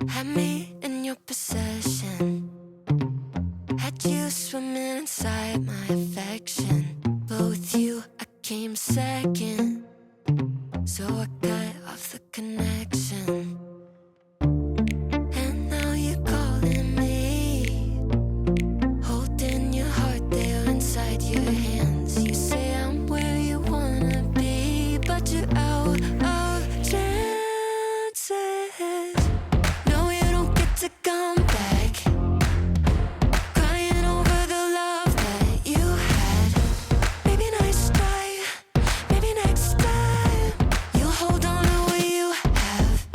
Had me in your possession, had you swimming inside my affection. But with you I came second, so I cut off the connection. And now you're calling me, holding your heart there inside your hands. You say I'm where you wanna be, but you're out of chances. No, you don't get to come back, crying over the love that you had. Maybe next try, maybe next time you'll hold on to what you have.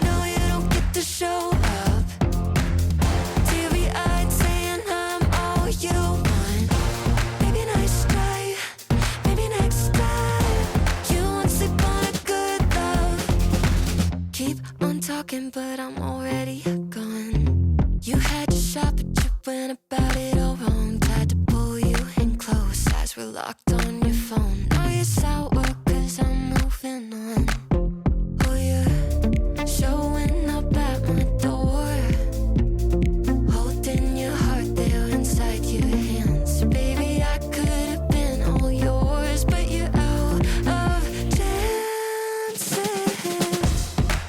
No, you don't get to show up, teary-eyed saying I'm all you want. Maybe next try, maybe next time you won't sleep on a good love. Keep on talking, but I'm already gone. You had your shot, but you went about it all wrong. Tried to pull you in close, eyes were locked on your phone. Now you're sour, cause I'm moving on. Oh, you're showing up at my door, holding your heart there inside your hands. Baby, I could have been all yours, but you're out of chances.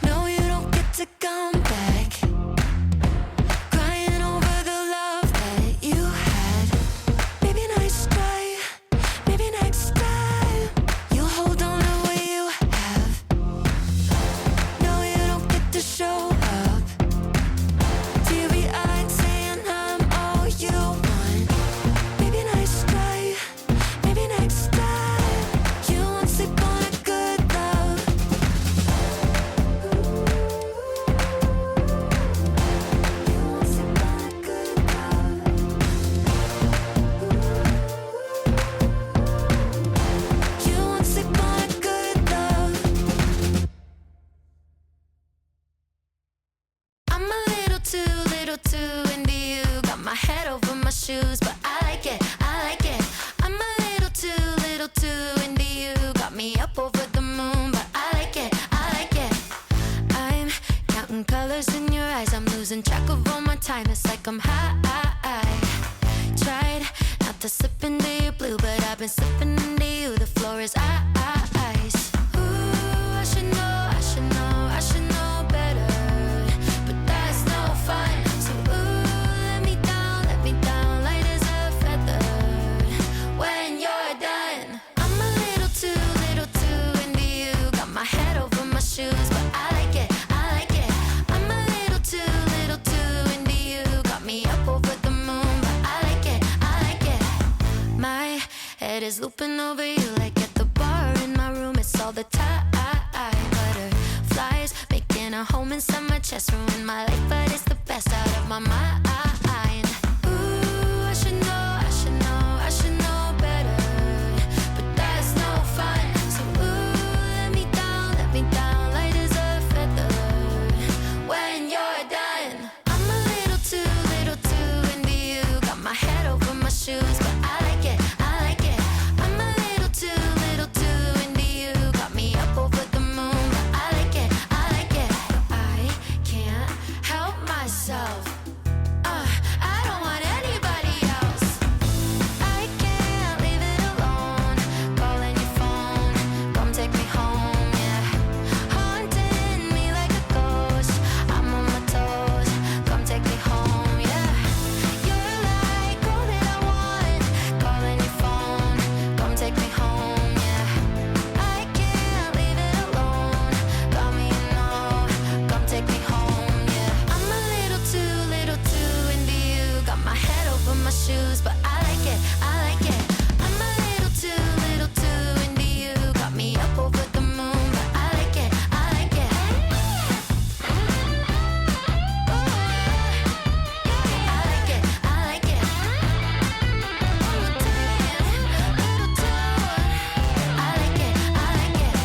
No, you don't get to come back, crying over the love that you had. Maybe next try, maybe next time you'll hold on to what you have. No, you don't get to show up, teary-eyed saying I'm all you want. Maybe next try, maybe next time you won't sleep on a good love. You won't sleep on a good love. You won't sleep on a good love. I'm a little too into you. Got my head over my shoes, but I like it, I like it. I'm a little too into you. Got me up over the moon, but I like it, I like it. I'm counting colors in your eyes. I'm losing track of all my time. It's like I'm high. Tried not to slip into your blue, but I've been slipping into you. The floor is ice. Ooh, I should know better, but that's no fun. So ooh, let me down, light as a feather. When you're done, I'm a little too into you. Got my head over my shoes, but I like it, I like it. I'm a little too into you. Got me up over the moon, but I like it, I like it. My head is looping over you like at the bar in my room. It's all the time. Butterflies making a home inside my chest, ruin my life, but it's the best out of my mind. Ooh, I should know better, but that's no fun. So ooh, let me down, light as a feather. When you're done, I'm a little too into you. Got my head over my shoes, but I like it, I like it. I'm a little too into you. Got me up over the moon, but I like it, I like it. I can't help myself. I don't want anybody else. I can't leave it alone. Calling your phone, come take me home, yeah. Haunting me like a ghost. I'm on my toes, come take me home, yeah. You're like all that I want. Calling your phone, come take me home, yeah. I can't leave it alone. Got me, you know, come take me home, yeah. I'm a little too into you. Got my head over my shoes, but I like it, I like it. I'm a little too into you. Got me up over the moon, but I like it, I like it. I like it, I like it. One more time, little too. I like it, I like it.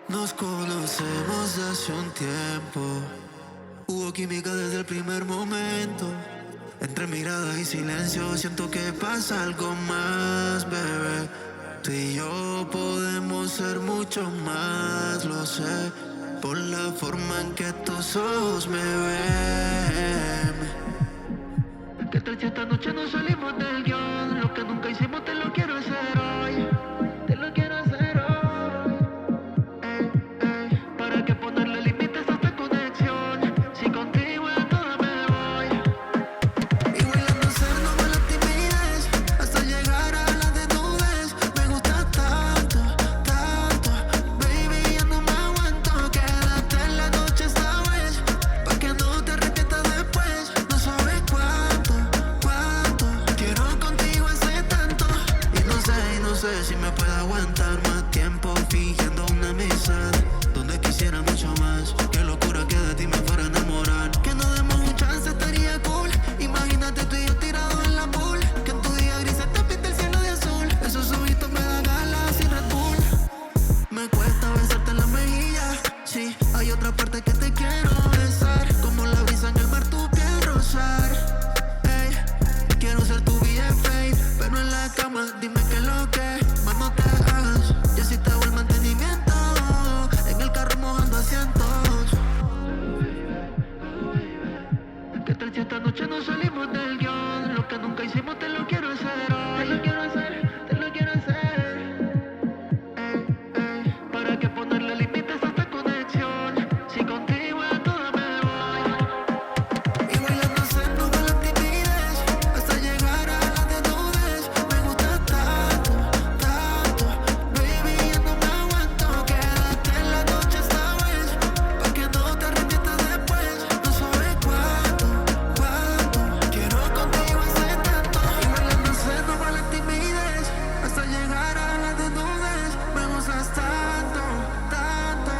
Nos conocemos hace un tiempo. Hubo química desde el primer momento. Entre miradas y silencio siento que pasa algo más, bebé. Tú y yo podemos ser mucho más, lo sé, por la forma en que tus ojos me ven. ¿Qué tal si esta noche no salimos del guión? Lo que nunca hicimos te lo quiero hacer hoy. Te lo quiero hacer hoy. ¿Para qué ponerle límites a esta conexión? Si contigo a toda me voy. Y bailando cerdo con la timidez, hasta llegar a la desnudez. Me gusta tanto, tanto, baby, ya no me aguanto. Quédate en la noche esta vez, pa' que no te arrepientas después. No sabes cuánto, cuánto quiero contigo ese tanto. Y no sé si me puedo aguantar más tiempo fingiendo una amistad, donde quisiera mucho más. Qué locura que de ti me fuera a enamorar. Que no demos un chance, estaría cool. Imagínate tú y yo tirados en la pool, que en tu día gris se te pinta el cielo de azul. Esos ojitos me dan galas sin Red Bull. Me cuesta besarte en la mejilla. Sí, hay otra parte que te quiero besar, como la brisa en el mar, tu piel rozar. Ey, quiero ser tu BFA, pero en la cama dime qué es lo que más no te hagas. Ya si te hago el mantenimiento, en el carro mojando asientos. ¿Qué tal si esta noche no salimos del guión? Lo que nunca hicimos te lo quiero hacer hoy. Te lo quiero hacer, te lo quiero hacer. ¿Para qué ponerle límites a esta conexión? Si contigo a toda me voy. Y bailando cerdo con la timidez, hasta llegar a la desnudez. Me gusta tanto, tanto, baby, ya no me aguanto. Quédate en la noche esta vez, pa' que no te arrepientas después. No sabes cuánto, cuánto quiero contigo ese tanto. Y bailando cerdo con la timidez, hasta llegar a la desnudez. Me gustas tanto, tanto,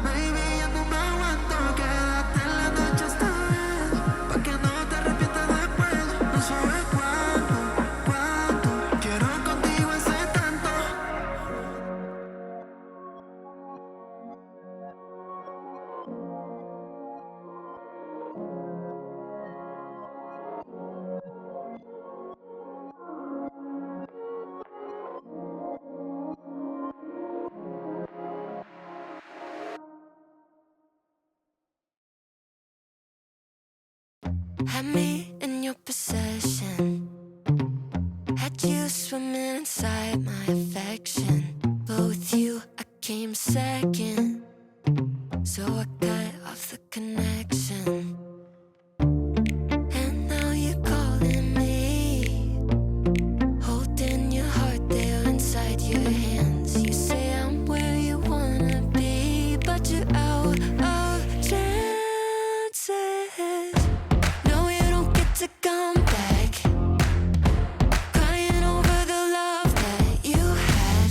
baby, ya no me aguanto. Quédate en la noche esta vez, pa' que no te arrepientas después. No sabes cuánto, cuánto quiero contigo ese tanto. Had me in your possession, had you swimming inside my affection. But with you I came second, so I cut off the connection. And now you're calling me, holding your heart there inside your hands. You say I'm where you wanna be, but you're out of chances. No, you don't get to come back, crying over the love that you had.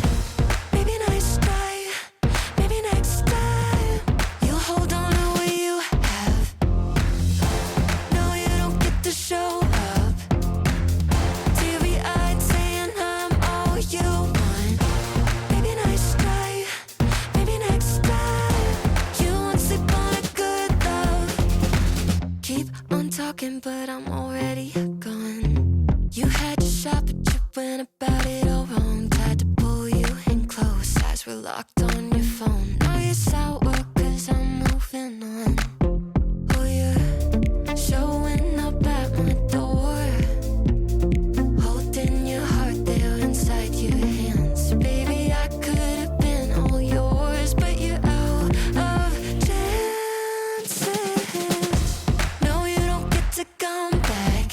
Maybe nice try, maybe next time you'll hold on to what you have. No, you don't get to show up, teary-eyed saying I'm all you want. Maybe nice try, maybe next time you won't sleep on a good love. Keep on talking, but I'm already gone. You had your shot, but you went about it all wrong. Tried to pull you in close, eyes were locked on your phone. Now you're sour, 'cause I'm moving on. Oh, you're showing up at my door, holding your heart there inside your hands. Baby, I could have been all yours, but you're out of chances. No, you don't get to come back,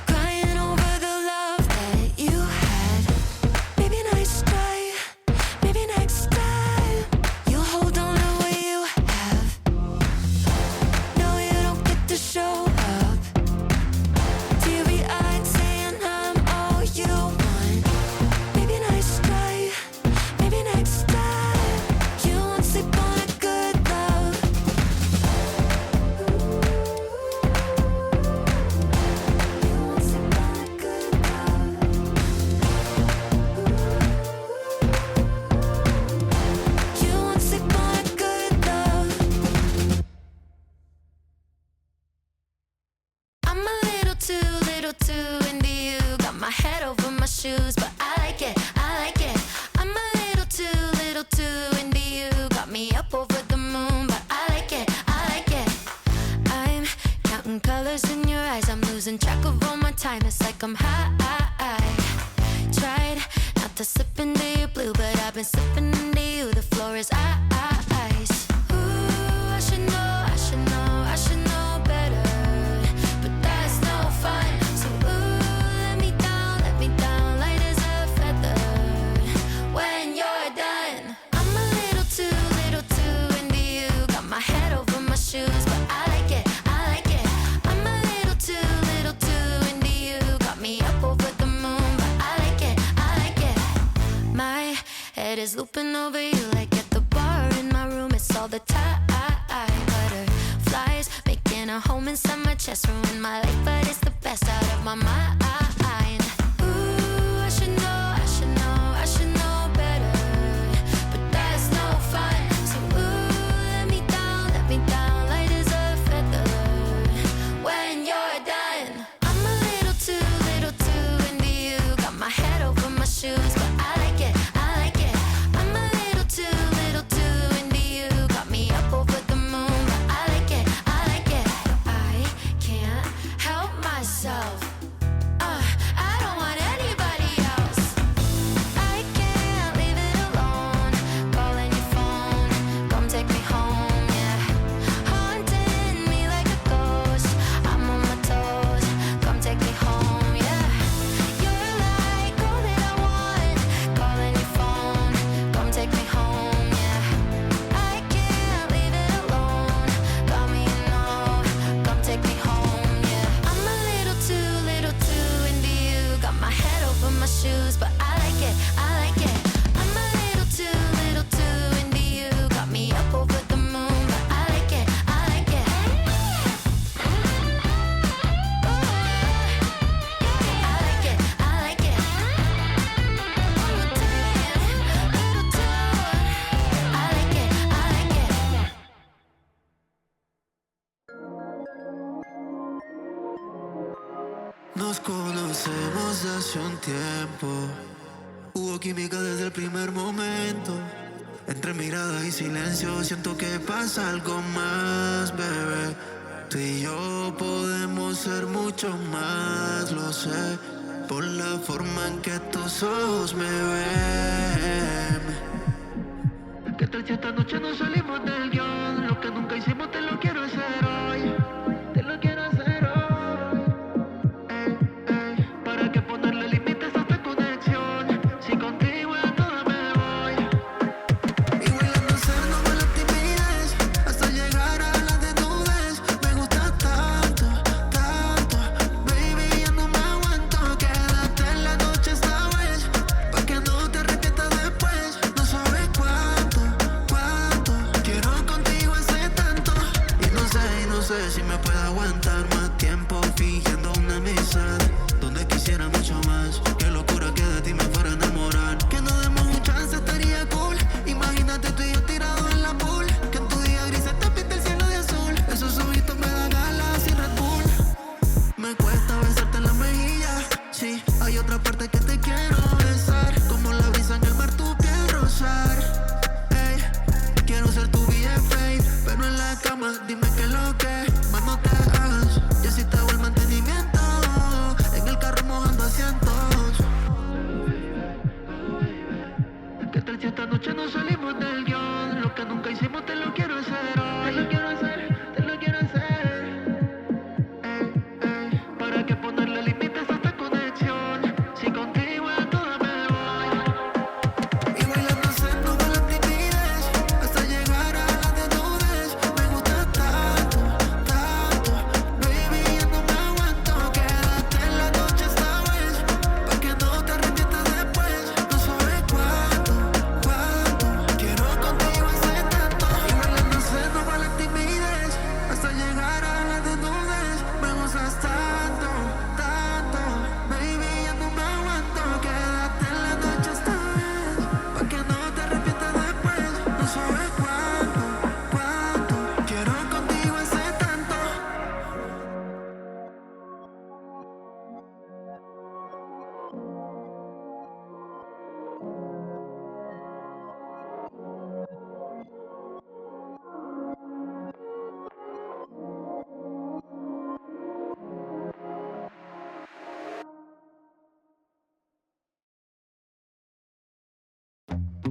crying over the love that you had. Maybe nice try, maybe next time you'll hold on to what you have. fast like I'm high. Tried not to slip into your blue, but I've been slipping into you. The floor is ice. Ooh, I should know, I should know, I should know better, but that's no fun. So ooh, let me down, light as a feather. When you're done, I'm a little too into you. Got my head over my shoes, but I like it, I like it. I'm a little too into you. Got me up over the moon, but I like it, I like it. My head is looping over you like at the bar in my room. It's all the time. Butterflies making a home inside my chest. Ruin my life, but it's the best out of my mind. Ooh, I should know, I should know, I should know better, but that's no fun. So ooh, let me down, light as a feather. When you're done, I'm a little too into you. Got my head over my shoes, but I like it, I like it. I'm a little too into you. Got me up over the moon, but I like it, I like it. I can't help myself. I don't want anybody else. I can't leave it alone. Calling your phone, come take me home, yeah. Haunting me like a ghost. I'm on my toes, come take me home, yeah. You're like all that I want. Calling your phone, come take me home, yeah. I can't leave it alone. Got me, you know, come take me home, yeah. I'm a little too into you. Got my head over my shoes, but I like it, I like it. I'm a little too into you. Got me up over the moon, but I like it, I like it. Ooh, I like it, I like it. One more time, little too. I like it, I like it. Nos conocemos hace un tiempo. Hubo química desde el primer momento. Entre mirada y silencio siento que pasa algo más, bebé. Tú y yo podemos ser mucho más, lo sé, por la forma en que tus ojos me ven. ¿Qué tal si esta noche no salimos del guión? Lo que nunca hicimos te lo quiero hacer hoy. Te lo quiero hacer hoy. Ey, ey. ¿Para qué ponerle límites a esta conexión? Si contigo a toda me voy. Y bailando cerrándome la timidez hasta llegar a la desnudez. Me gusta tanto, tanto. Baby, ya no me aguanto. Quédate en la noche esta vez, pa' que no te arrepientas después. No sabes cuánto, cuánto quiero contigo hace tanto.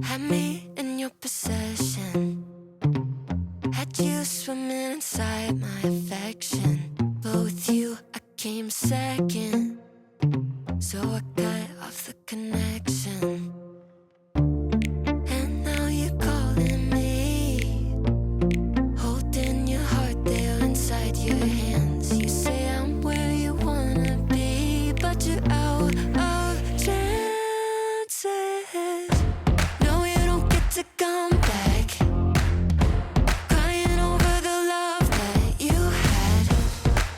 Had me in your possession. Had you swimming inside my affection. Both you, I came second. So I cut off the connection. And now you're calling me, holding your heart there inside your hands. You say I'm where you wanna be, but you're out of chances. No, you don't get to come back. Crying over the love that you had.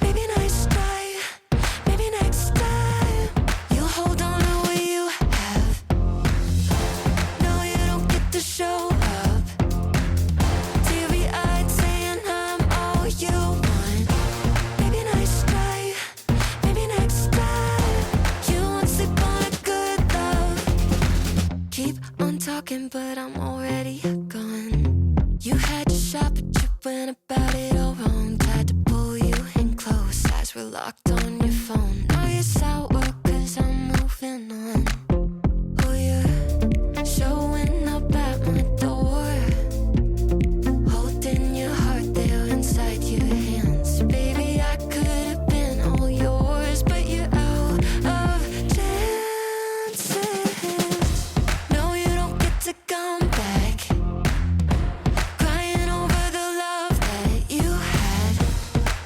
Maybe nice try, maybe next time you'll hold on to what you have. No, you don't get to show up, teary-eyed saying I'm all you want. Maybe nice try, maybe next time you won't sleep on a good love. Keep on talking, but I'm already gone. You had your shot, but you went about it all wrong. Tried to pull you in close, eyes were locked on your phone. Now you're sour, cause I'm moving on. Oh, you're showing up at my door, holding your heart there inside your hands. Baby, I could have been all yours, but you're out of chances. No, you don't get to come back. Crying over the love that you had.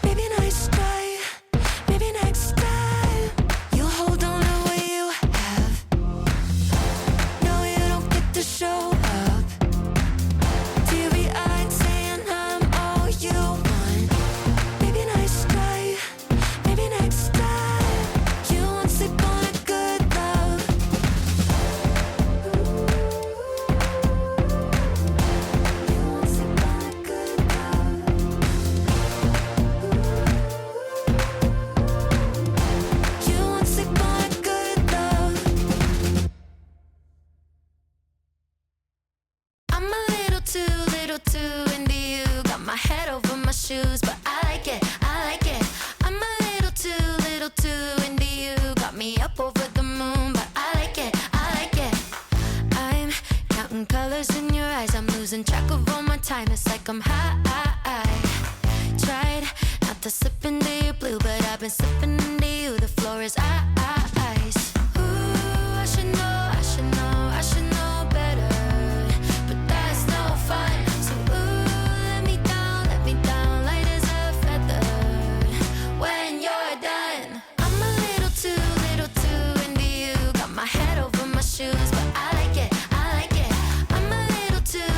Maybe nice try, maybe next time you'll hold on to what you have. No, you don't get to show up, teary-eyed saying I'm all you want. Maybe nice try, maybe next time you won't sleep on a good love. You won't sleep on a good love. You won't sleep on a good love. I'm a little too into you. Got my head over my shoes, but I like it, I like it. I'm a little too into you. Got me up over the moon, but I like it, I like it. I'm counting colors in your eyes. I'm losing track of all my time. It's like I'm high. Tried not to slip into your blue, but I've been slipping into you. The floor is ice. Ooh, I should know better, but that's no fun. So ooh, let me down, light as a feather. When you're done, I'm a little too into you. Got my head over my shoes, but I like it, I like it. I'm a little too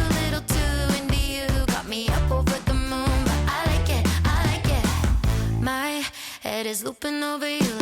into you. Got me up over the moon, but I like it, I like it. My head is looping over you like